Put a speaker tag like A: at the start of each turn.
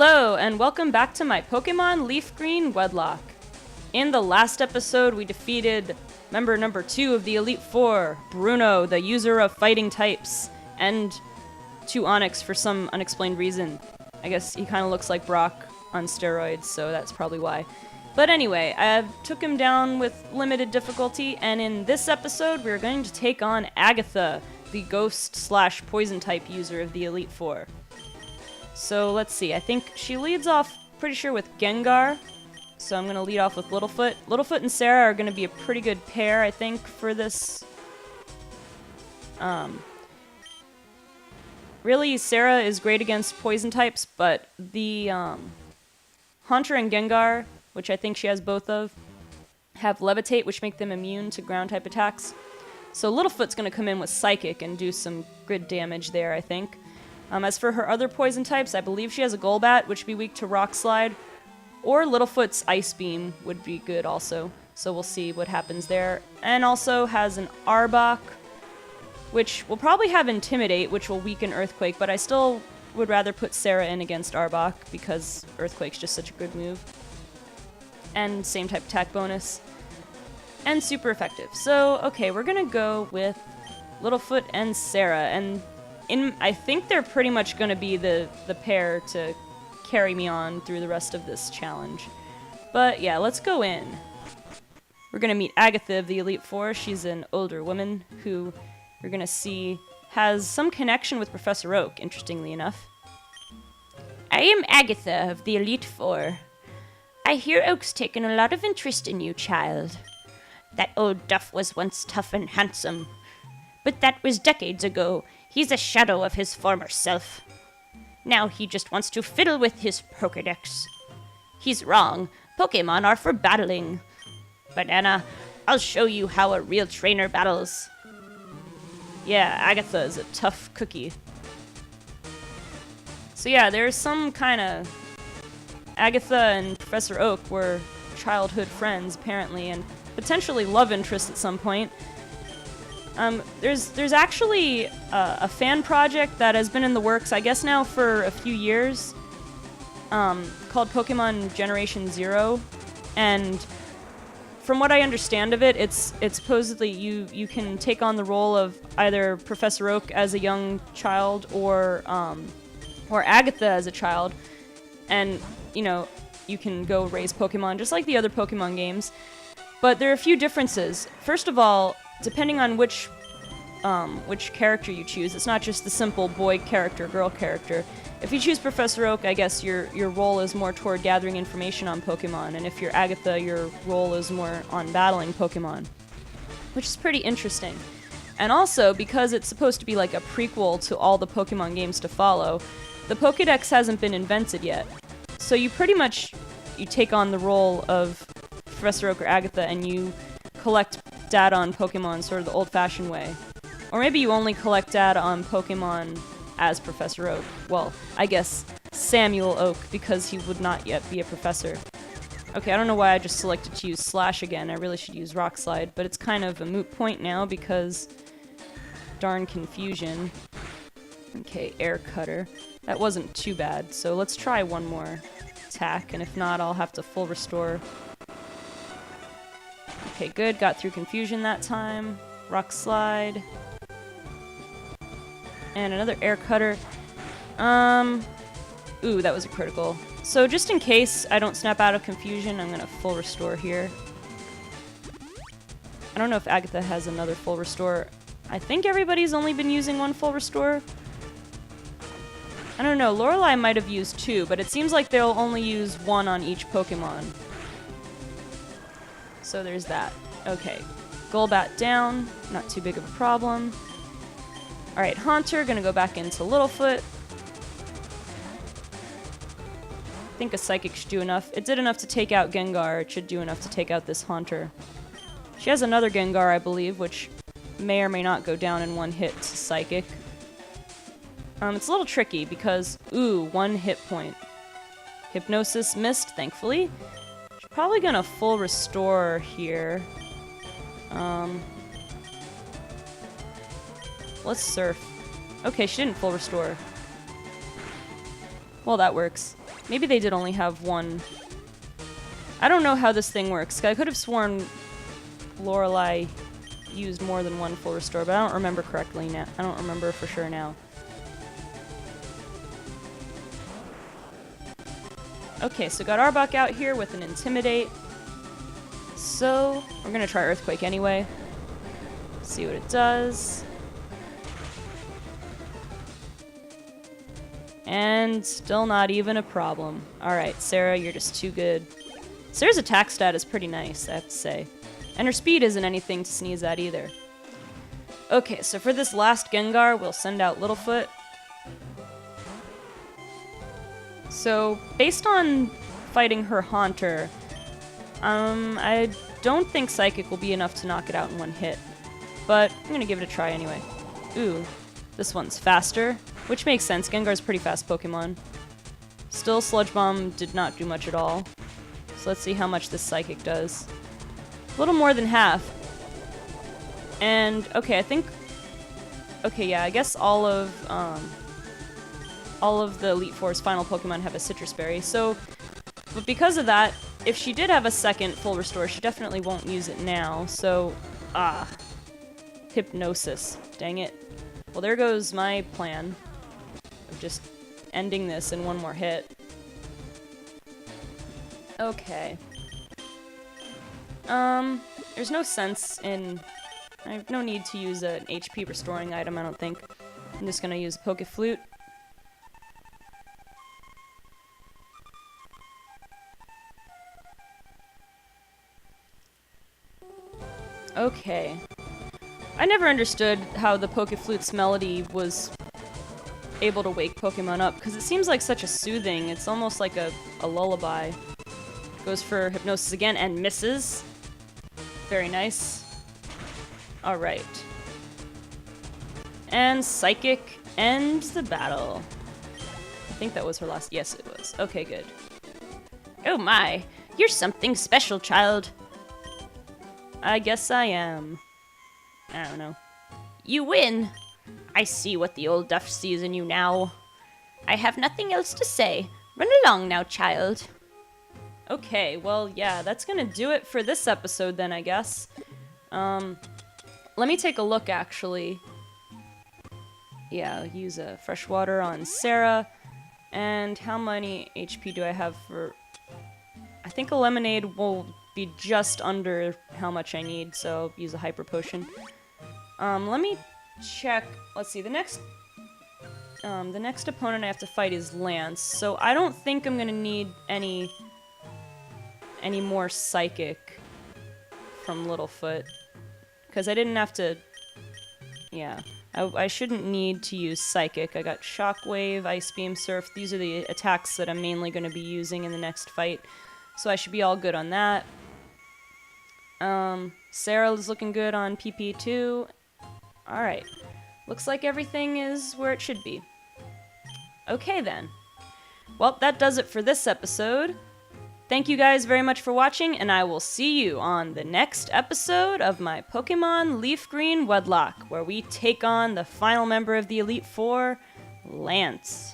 A: Hello, and welcome back to my Pokémon LeafGreen Wedlocke. In the last episode, we defeated member number 2 of the Elite Four, Bruno, the user of fighting types, and 2 Onix for some unexplained reason. I guess he kind of looks like Brock on steroids, so that's probably why. But anyway, I took him down with limited difficulty, and in this episode, we're going to take on Agatha, the ghost/poison type user of the Elite Four. So let's see, I think she leads off pretty sure with Gengar, so I'm going to lead off with Littlefoot. Littlefoot and Sarah are going to be a pretty good pair, I think, for this. Really, Sarah is great against poison types, but the Haunter and Gengar, which I think she has both of, have Levitate, which make them immune to ground-type attacks. So Littlefoot's going to come in with Psychic and do some good damage there, I think. As for her other poison types, I believe she has a Golbat, which would be weak to Rock Slide, or Littlefoot's Ice Beam would be good also, so we'll see what happens there. And also has an Arbok, which will probably have Intimidate, which will weaken Earthquake, but I still would rather put Sarah in against Arbok, because Earthquake's just such a good move. And same type attack bonus. And super effective. So, okay, we're gonna go with Littlefoot and Sarah, and I think they're pretty much going to be the pair to carry me on through the rest of this challenge. But yeah, let's go in. We're going to meet Agatha of the Elite Four. She's an older woman who we're going to see has some connection with Professor Oak, interestingly enough. I am Agatha of the Elite Four. I hear Oak's taken a lot of interest in you, child. That old duff was once tough and handsome, but that was decades ago. He's a shadow of his former self. Now he just wants to fiddle with his Pokédex. He's wrong. Pokémon are for battling. Banana, I'll show you how a real trainer battles. Yeah, Agatha is a tough cookie. So yeah, there's some kind of... Agatha and Professor Oak were childhood friends, apparently, and potentially love interests at some point. There's actually a fan project that has been in the works, I guess now for a few years, called Pokemon Generation Zero, and from what I understand of it, it's supposedly you can take on the role of either Professor Oak as a young child or Agatha as a child, and you know you can go raise Pokemon just like the other Pokemon games, but there are a few differences. First of all, depending on which character you choose, it's not just the simple boy character, girl character. If you choose Professor Oak, I guess your role is more toward gathering information on Pokemon, and if you're Agatha, your role is more on battling Pokemon, which is pretty interesting. And also, because it's supposed to be like a prequel to all the Pokemon games to follow, the Pokédex hasn't been invented yet. So you pretty much, you take on the role of Professor Oak or Agatha, and you collect data on Pokemon sort of the old-fashioned way. Or maybe you only collect data on Pokemon as Professor Oak. Well, I guess Samuel Oak, because he would not yet be a professor. Okay, I don't know why I just selected to use Slash again. I really should use Rock Slide, but it's kind of a moot point now because darn confusion. Okay, Air Cutter. That wasn't too bad, so let's try one more attack, and if not, I'll have to full restore. Okay, good. Got through confusion that time. Rock Slide. And another Air Cutter. Ooh, that was a critical. So just in case I don't snap out of confusion, I'm gonna full restore here. I don't know if Agatha has another full restore. I think everybody's only been using one full restore. I don't know, Lorelei might have used 2, but it seems like they'll only use 1 on each Pokemon. So there's that. Okay. Golbat down. Not too big of a problem. Alright, Haunter. Gonna go back into Littlefoot. I think a Psychic should do enough. It did enough to take out Gengar. It should do enough to take out this Haunter. She has another Gengar, I believe, which may or may not go down in one hit to Psychic. It's a little tricky because, ooh, 1 hit point. Hypnosis missed, thankfully. Probably gonna full restore here. Let's Surf. Okay, she didn't full restore. Well, that works. Maybe they did only have one. I don't know how this thing works. I could have sworn Lorelei used more than one full restore, but I don't remember correctly now. I don't remember for sure now. Okay, so got Arbok out here with an Intimidate. So, we're gonna try Earthquake anyway. See what it does. And still not even a problem. Alright, Sarah, you're just too good. Sarah's attack stat is pretty nice, I have to say. And her speed isn't anything to sneeze at either. Okay, so for this last Gengar, we'll send out Littlefoot. So, based on fighting her Haunter, I don't think Psychic will be enough to knock it out in one hit. But I'm gonna give it a try anyway. Ooh, this one's faster, which makes sense. Gengar's a pretty fast Pokemon. Still, Sludge Bomb did not do much at all. So let's see how much this Psychic does. A little more than half. And, okay, I think... Okay, yeah, I guess all of the Elite Four's final Pokemon have a Citrus Berry, so... But because of that, if she did have a second full restore, she definitely won't use it now, so... Hypnosis. Dang it. Well, there goes my plan of just ending this in one more hit. Okay. There's no sense in... I have no need to use an HP restoring item, I don't think. I'm just gonna use Poke Flute. Okay. I never understood how the Poke Flute's melody was able to wake Pokemon up, because it seems like such a soothing, it's almost like a lullaby. Goes for Hypnosis again, and misses. Very nice. Alright. And Psychic ends the battle. I think that was her last... Yes, it was. Okay, good. Oh my, you're something special, child. I guess I am. I don't know. You win! I see what the old duff sees in you now. I have nothing else to say. Run along now, child. Okay, well, yeah, that's gonna do it for this episode then, I guess. Let me take a look, actually. Yeah, use a fresh water on Sarah. And how many HP do I have for... I think a lemonade will be just under how much I need, so use a hyper potion. Let me check. Let's see, the next opponent I have to fight is Lance, so I don't think I'm gonna need any more Psychic from Littlefoot, because I didn't have to... Yeah, I shouldn't need to use Psychic. I got Shockwave, Ice Beam, Surf. These are the attacks that I'm mainly going to be using in the next fight, so I should be all good on that. Sarah is looking good on PP too. Alright, looks like everything is where it should be. Okay then. Well, that does it for this episode. Thank you guys very much for watching, and I will see you on the next episode of my Pokémon LeafGreen Wedlocke, where we take on the final member of the Elite Four, Lance.